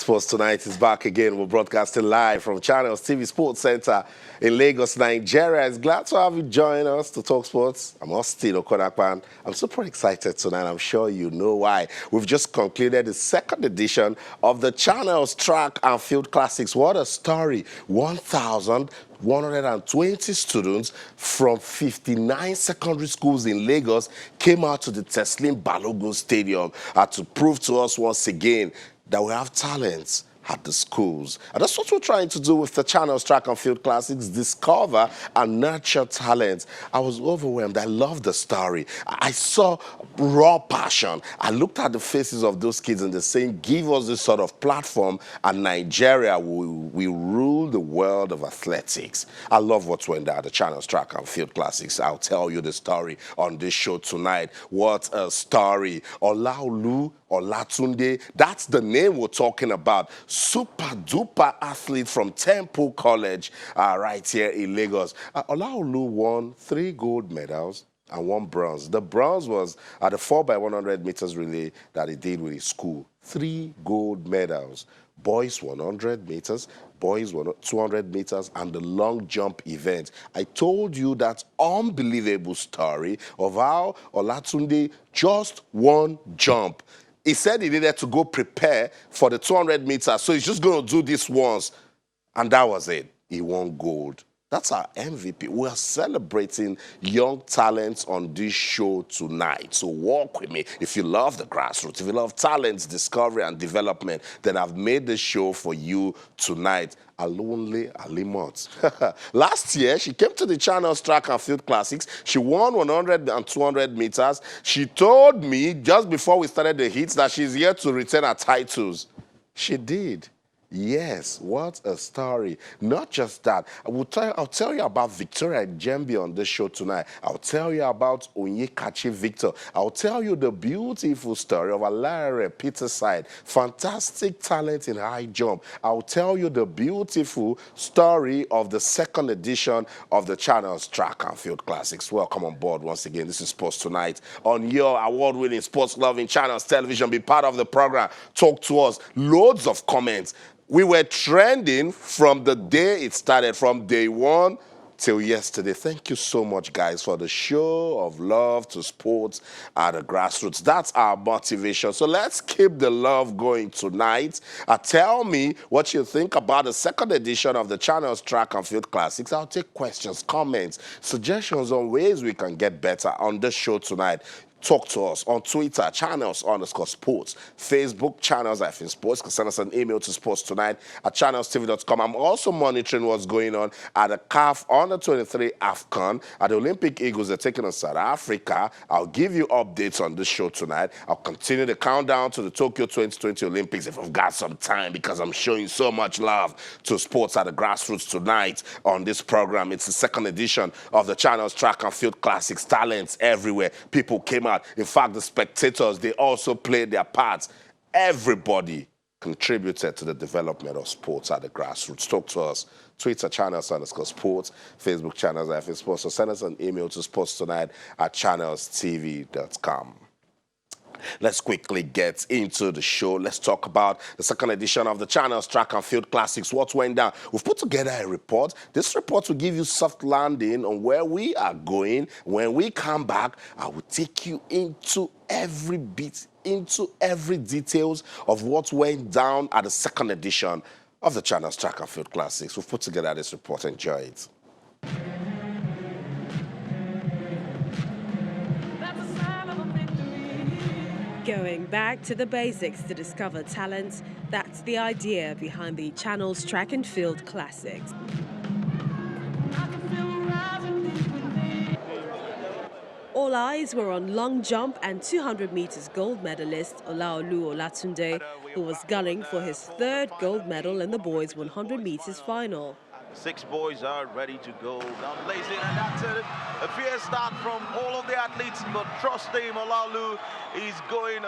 Sports Tonight is back again. We're broadcasting live from Channels TV Sports Center in Lagos, Nigeria. It's glad to have you join us to talk sports. I'm Austin Okonakpan. I'm super excited tonight. I'm sure you know why. We've just concluded the second edition of the Channels Track and Field Classics. What a story. 1,120 students from 59 secondary schools in Lagos came out to the Teslim Balogun Stadium to prove to us once again that we have talents at the schools. And that's what we're trying to do with the Channels Track and Field Classics, discover and nurture talent. I was overwhelmed. I loved the story. I saw raw passion. I looked at the faces of those kids and they're saying, give us this sort of platform and Nigeria will rule the world of athletics. I love what went down at the Channels Track and Field Classics. I'll tell you the story on this show tonight. What a story. Olaolu Olatunde, that's the name we're talking about. Super duper athlete from Temple College right here in Lagos. Olaolu won 3 gold medals and 1 bronze. The bronze was at the 4x100 meters relay that he did with his school. 3 gold medals. Boys 100 meters, boys 200 meters, and the long jump event. I told you that unbelievable story of how Olatunde just one jump. He said he needed to go prepare for the 200 meters, so he's just going to do this once. And that was it. He won gold. That's our MVP. We are celebrating young talents on this show tonight. So walk with me. If you love the grassroots, if you love talents, discovery, and development, then I've made the show for you tonight. Alonle Alimot. Last year, she came to the Channels Track and Field Classics. She won 100 and 200 meters. She told me just before we started the heats that she's here to retain her titles. She did. Yes, what a story. Not just that. I'll tell you about Victoria Jembi on this show tonight. I'll tell you about Onyekachi Victor. I'll tell you the beautiful story of Alare Peterside. Fantastic talent in high jump. I'll tell you the beautiful story of the second edition of the Channels Track and Field Classics. Welcome on board once again. This is Sports Tonight on your award-winning, sports-loving Channels Television. Be part of the program. Talk to us. Loads of comments. We were trending from the day it started, from day one till yesterday. Thank you so much, guys, for the show of love to sports at the grassroots. That's our motivation. So let's keep the love going tonight. Tell me what you think about the second edition of the Channels Track and Field Classics. I'll take questions, comments, suggestions on ways we can get better on the show tonight. Talk to us on Twitter, Channels_sports, Facebook, Channels-sports. You can send us an email to sportstonight@channelstv.com. I'm also monitoring what's going on at the CAF Under-23 AFCON. At the Olympic Eagles, they're taking on South Africa. I'll give you updates on this show tonight. I'll continue the countdown to the Tokyo 2020 Olympics if I've got some time, because I'm showing so much love to sports at the grassroots tonight on this program. It's the second edition of the Channels Track and Field Classics. Talents everywhere. People came out. In fact, the spectators, they also played their parts. Everybody contributed to the development of sports at the grassroots. Talk to us. Twitter, Channels_sports, Facebook, Channels-sports. So send us an email to sportstonight@channelstv.com. Let's quickly get into the show. Let's talk about the second edition of the Channels Track and Field Classics. What went down? We've put together a report. This report will give you soft landing on where we are going. When we come back, I will take you into every bit, into every details of what went down at the second edition of the Channels Track and Field Classics. We've put together this report. Enjoy it. Going back to the basics to discover talent, that's the idea behind the Channels Track and Field Classics. All eyes were on long jump and 200 meters gold medalist Olaolu Olatunde, who was gunning for his 3rd gold medal in the boys 100 meters final. 6 boys are ready to go down blazing, and that's a fierce start from all of the athletes, but trust him, Olaolu is going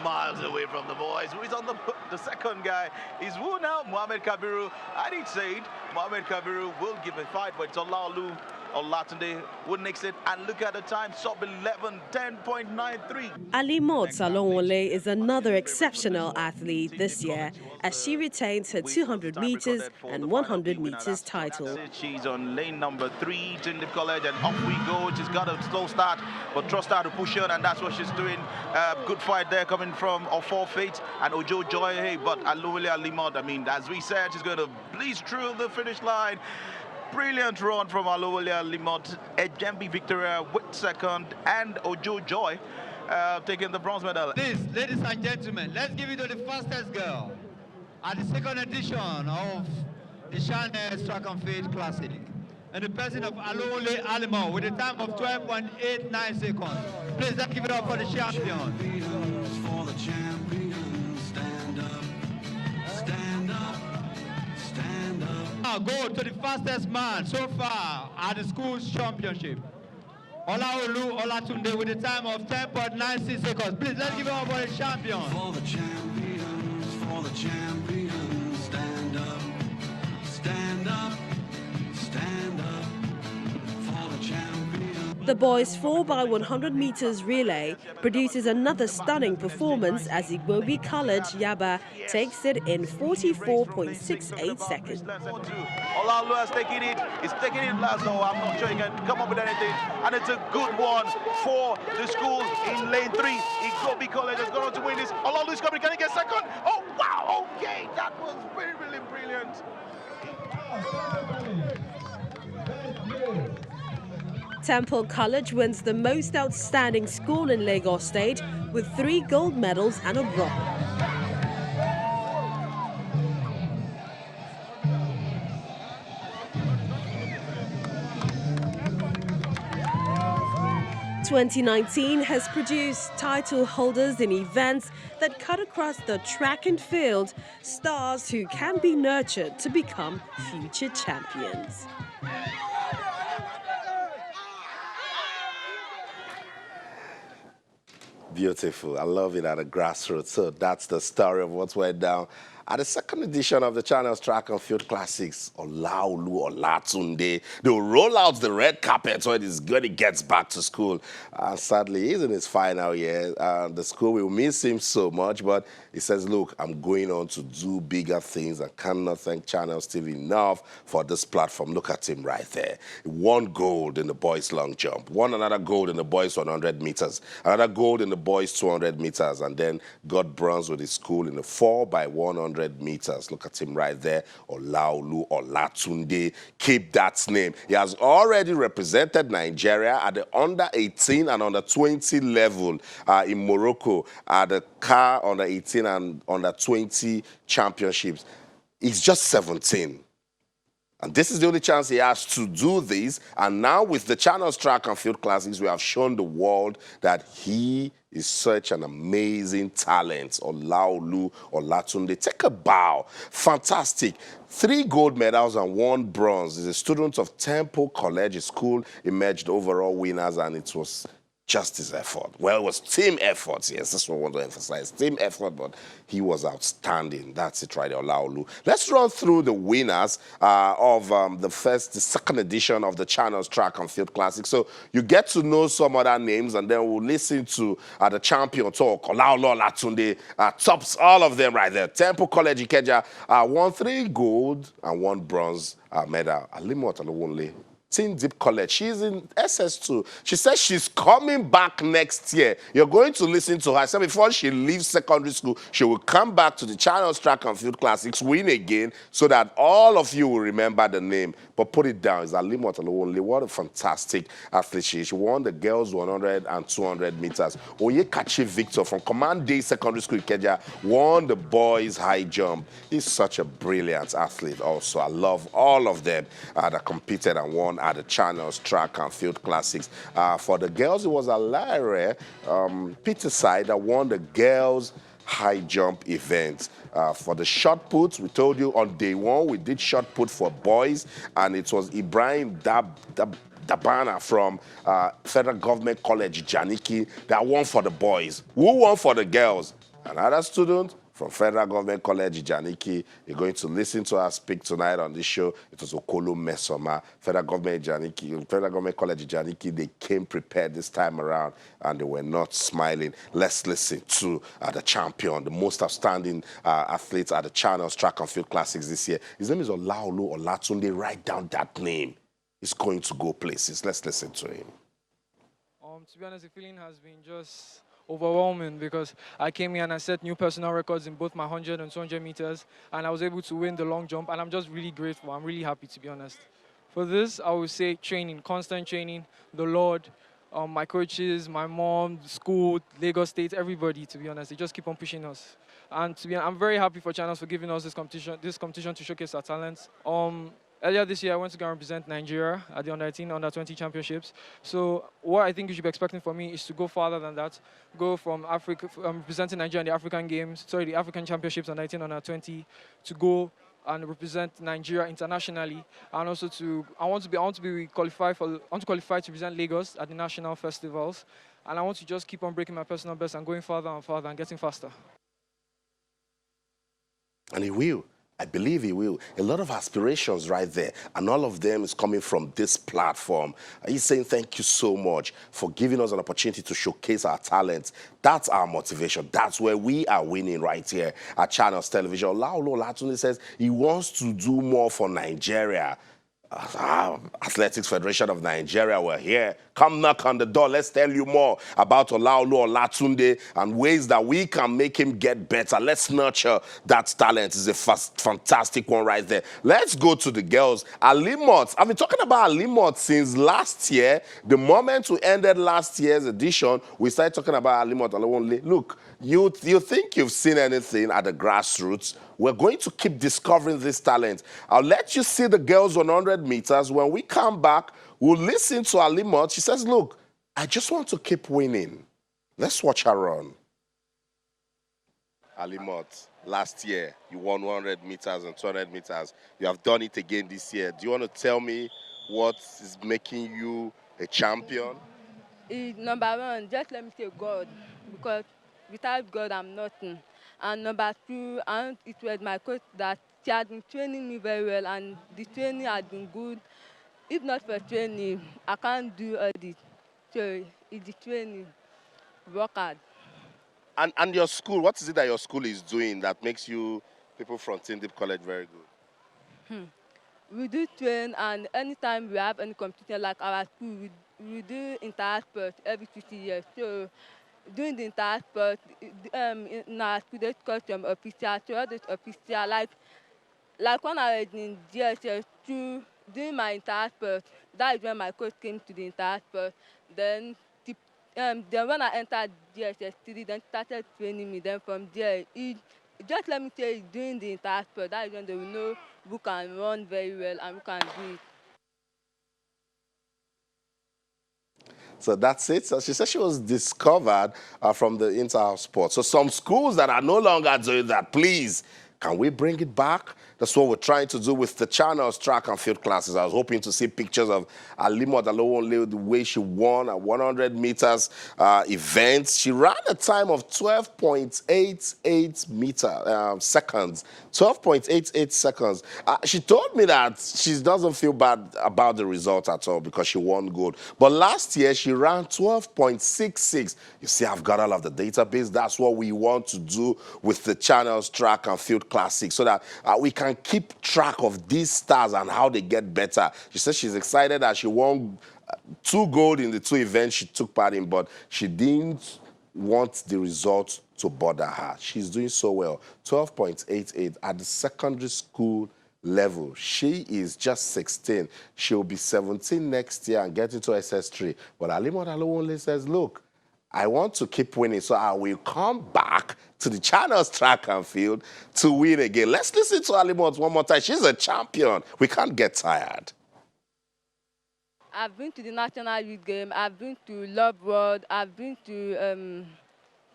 miles away from the boys. Who is on the second guy is who now? Mohamed Kabiru. I did say it, Mohamed Kabiru will give a fight, but it's Olaolu Olatunde would nix it, and look at the time, sub 11, 10.93. Alimot Salonwole is another exceptional athlete this year as she retains her 200 meters and 100 meters title. She's on lane number 3, Tindip College, and off we go. She's got a slow start, but trust her to push on, and that's what she's doing. Good fight there coming from our forfeit and Ojo Joy. Hey, but Aluwale Alimot, I mean, as we said, she's going to breeze through the finish line. Brilliant run from Aluwale Alimot. Ejembi Victoria with second, and Ojo Joy taking the bronze medal. Please, ladies and gentlemen, let's give it to the fastest girl at the second edition of the Channels Track and Field Classic. And the person of Aluwale Alimot with a time of 12.89 seconds. Please, let's give it up for the champion. For the champions, stand up, stand up, stand up. Now go to the fastest man so far at the school's championship. Olaolu Olatunde with a time of 10.96 seconds. Please, let's give it up for the champion. For the champions, stand up, stand up, stand up. For the champions. The boys' 4x100 meters relay produces another stunning performance as Igbobi College Yaba takes it in 44.68 seconds. Olaolu has taken it. He's taking it last, so I'm not sure he can come up with anything. And it's a good one for the school in lane 3. Igbobi College has gone on to win this. Olaolu is coming. Can he get second? Oh, wow. Okay. That was really brilliant. Temple College wins the most outstanding school in Lagos State with 3 gold medals and a bronze. "2019 has produced title holders in events that cut across the track and field, stars who can be nurtured to become future champions." Beautiful. I love it at a grassroots. So that's the story of what went down at the second edition of the Channels Track and Field Classics. Olaolu Olatunde. They'll roll out the red carpet when he gets back to school. Sadly, he's in his final year. The school will miss him so much, but he says, look, I'm going on to do bigger things. I cannot thank Channels TV enough for this platform. Look at him right there. He won gold in the boys' long jump, won another gold in the boys' 100 meters, another gold in the boys' 200 meters, and then got bronze with his school in the 4x100 meters. Look at him right there. Olaolu Olatunde. Keep that name. He has already represented Nigeria at the under 18 and under 20 level in Morocco at the CAR under 18 and under 20 championships. He's just 17. And this is the only chance he has to do this. And now with the Channels Track and Field Classics, we have shown the world that he is such an amazing talent. Olaolu Olatunde. Take a bow. Fantastic. 3 gold medals and 1 bronze. He's a student of Temple College School, emerged overall winners, and it was just his effort. Well, it was team effort. Yes, that's what I want to emphasize. Team effort, but he was outstanding. That's it right there, Olaolu. Let's run through the winners of the second edition of the Channels Track and Field Classic. So you get to know some other names, and then we'll listen to the champion talk. Olaolu Olatunde tops all of them right there. Temple College Ikeja won 3 gold and 1 bronze medal. Alimot Alowonle. Deep College. She's in SS2. She says she's coming back next year. You're going to listen to her. So before she leaves secondary school, she will come back to the Channels Track and Field Classics, win again, so that all of you will remember the name. But put it down. It's Alimot Alowonle. What a fantastic athlete she is. She won the girls 100 and 200 meters. Oyekachi Victor from Command Day Secondary School Ikeja won the boys high jump. He's such a brilliant athlete also. I love all of them that competed and won at the Channels Track and Field Classics. For the girls, it was Alare Peterside that won the girls high jump event. For the shot put, we told you on day 1, we did shot put for boys, and it was Ibrahim Dabana from Federal Government College Janiki that won for the boys. Who won for the girls? Another student from Federal Government College Ijaniki. You're going to listen to her speak tonight on this show. It was Okolo Mesoma, Federal Government Ijaniki, Federal Government College Ijaniki. They came prepared this time around, and they were not smiling. Let's listen to the champion, the most outstanding athlete at the Channels Track and Field Classics this year. His name is Olaolu Olatunde. Write down that name. He's going to go places. Let's listen to him. To be honest, the feeling has been just overwhelming because I came here and I set new personal records in both my 100 and 200 meters, and I was able to win the long jump, and I'm just really grateful. I'm really happy, to be honest. For this, I would say training, constant training, the Lord, my coaches, my mom, school, Lagos State, everybody, to be honest. They just keep on pushing us. And to be honest, I'm very happy for Channels for giving us this competition to showcase our talents. Earlier this year, I went to go and represent Nigeria at the Under-18, Under-20 championships. So what I think you should be expecting from me is to go farther than that, go from Africa, representing Nigeria in the African Games, the African Championships Under-18, Under-20, to go and represent Nigeria internationally, and also I want to qualify to represent Lagos at the national festivals, and I want to just keep on breaking my personal best and going farther and farther and getting faster. And he will. I believe he will. A lot of aspirations right there, and all of them is coming from this platform. He's saying thank you so much for giving us an opportunity to showcase our talents. That's our motivation. That's where we are winning right here at Channels Television. Olaolu Olatunde says he wants to do more for Nigeria. Athletics Federation of Nigeria, we're here. Come knock on the door. Let's tell you more about Olaolu Olatunde and ways that we can make him get better. Let's nurture that talent. It's a fantastic one right there. Let's go to the girls. Alimot. I've been talking about Alimot since last year. The moment we ended last year's edition, we started talking about Alimot. Look, you think you've seen anything at the grassroots. We're going to keep discovering this talent. I'll let you see the girls 100 meters. When we come back, we'll listen to Alimot. She says, look, I just want to keep winning. Let's watch her run. Alimot, last year, you won 100 meters and 200 meters. You have done it again this year. Do you want to tell me what is making you a champion? Number one, just let me say God, because without God, I'm nothing. And number two, and it was my coach that she had been training me very well, and the training had been good. If not for training, I can't do all this. So it's the training, work hard. And your school, what is it that your school is doing that makes you people from Tindip College very good? We do train, and anytime we have any competition like our school, we do inter-sport every 2 years. So doing the entire sport, in our school, they call some officials, so all those officials, like when I was in GSS2, doing my entire sport, that is when my coach came to the entire sport. Then when I entered GSS3, then started training me. Then from there, just let me say, doing the entire sport, that is when they will know who can run very well and who can do it. So that's it. So she said she was discovered from the inter-house sport. So some schools that are no longer doing that, please, can we bring it back? That's what we're trying to do with the Channels Track and Field classes. I was hoping to see pictures of Alimot Olatunde, the way she won a 100 meters event. She ran a time of 12.88 seconds. 12.88 seconds. She told me that she doesn't feel bad about the result at all because she won gold. But last year, she ran 12.66. You see, I've got all of the database. That's what we want to do with the Channels Track and Field Classic so that we can keep track of these stars and how they get better. She says she's excited that she won 2 gold in the 2 events she took part in, but she didn't want the result to bother her. She's doing so well. 12.88 at the secondary school level. She is just 16. She'll be 17 next year and get into SS3. But Alimot Olatunde says, look, I want to keep winning, so I will come back to the Channels Track and Field to win again. Let's listen to Alimot one more time. She's a champion. We can't get tired. I've been to the National Youth Game. I've been to Love World. I've been to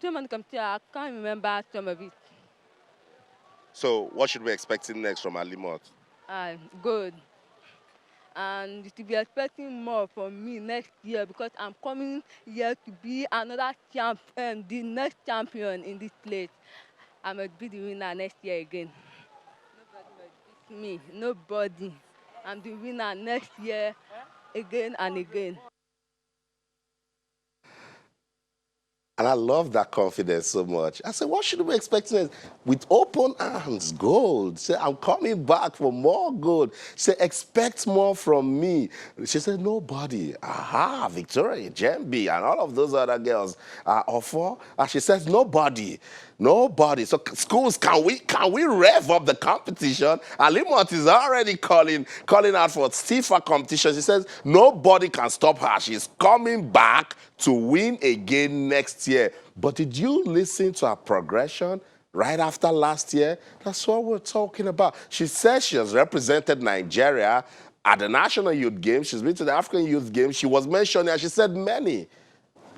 so many competitions. I can't remember some of it. So what should we be expecting next from Alimot? Good. And you should be expecting more from me next year because I'm coming here to be another champion, the next champion in this place. I must be the winner next year again. Nobody must beat me. Nobody. I'm the winner next year again and again. And I love that confidence so much. I said, what should we expect next? With open arms, gold. Say, I'm coming back for more gold. Say, expect more from me. She said, nobody. Aha, Victoria, Jambi, and all of those other girls are offer. And she says, nobody. Nobody. So schools, can we rev up the competition? Alimot is already calling out for stiffer competition. She says nobody can stop her. She's coming back to win again next year. But did you listen to her progression right after last year? That's what we're talking about. She says she has represented Nigeria at the National Youth Games. She's been to the African Youth Games. She was mentioned, and she said many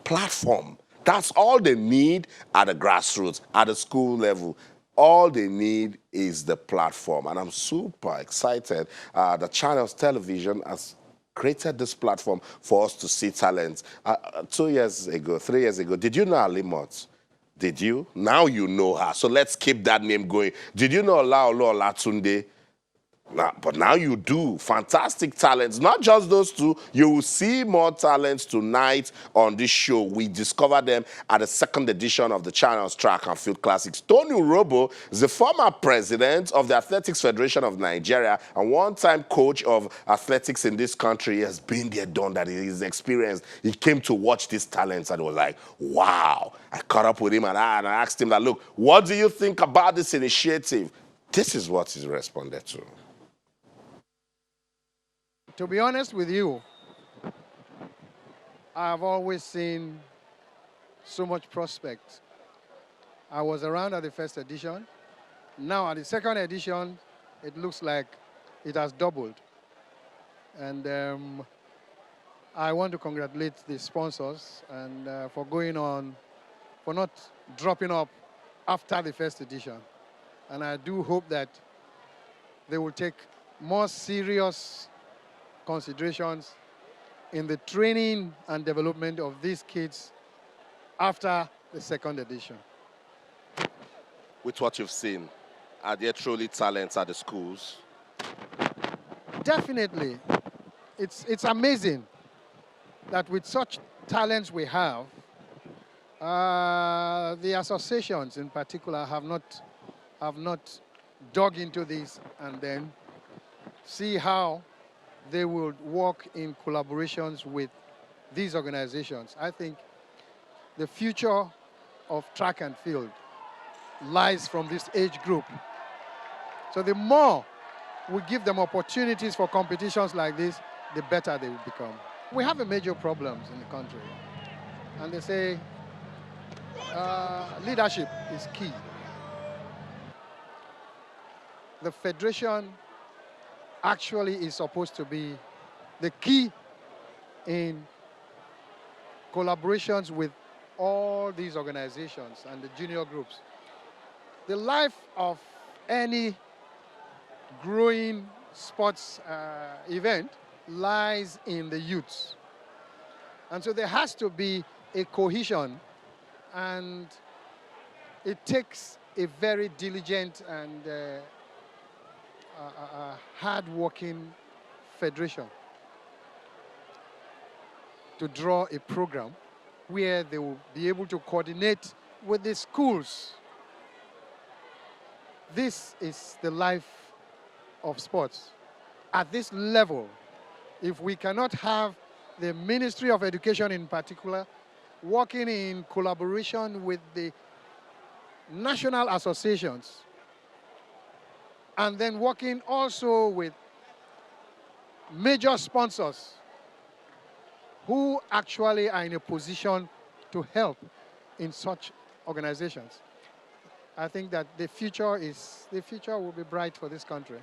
platform. That's all they need at the grassroots, at the school level. All they need is the platform. And I'm super excited. The Channels Television has created this platform for us to see talents. 2 years ago, 3 years ago, did you know Alimot? Did you? Now you know her. So let's keep that name going. Did you know Olaolo Olatunde? But now you do. Fantastic talents. Not just those two. You will see more talents tonight on this show. We discovered them at the second edition of the Channels Track and Field Classics. Tony Robo is the former president of the Athletics Federation of Nigeria and one-time coach of athletics in this country. He has been there, done that. He's experienced. He came to watch these talents and was like, wow. I caught up with him and I asked him that, look, what do you think about this initiative? This is what he responded to. To be honest with you, I've always seen so much prospect. I was around at the first edition. Now at the second edition, it looks like it has doubled. And I want to congratulate the sponsors and for going on, for not dropping up after the first edition. And I do hope that they will take more serious considerations in the training and development of these kids after the second edition. With what you've seen, are there truly talents at the schools? Definitely. It's amazing that with such talents we have, the associations in particular have not dug into this and then see how they will work in collaborations with these organizations. I think the future of track and field lies from this age group. So the more we give them opportunities for competitions like this, the better they will become. We have a major problems in the country. And they say leadership is key. The federation actually is supposed to be the key in collaborations with all these organizations and the junior groups. The life of any growing sports event lies in the youths. And so there has to be a cohesion, and it takes a very diligent and hard-working federation to draw a program where they will be able to coordinate with the schools. This is the life of sports. At this level, if we cannot have the Ministry of Education in particular working in collaboration with the national associations, and then working also with major sponsors who actually are in a position to help in such organizations. I think that the future will be bright for this country.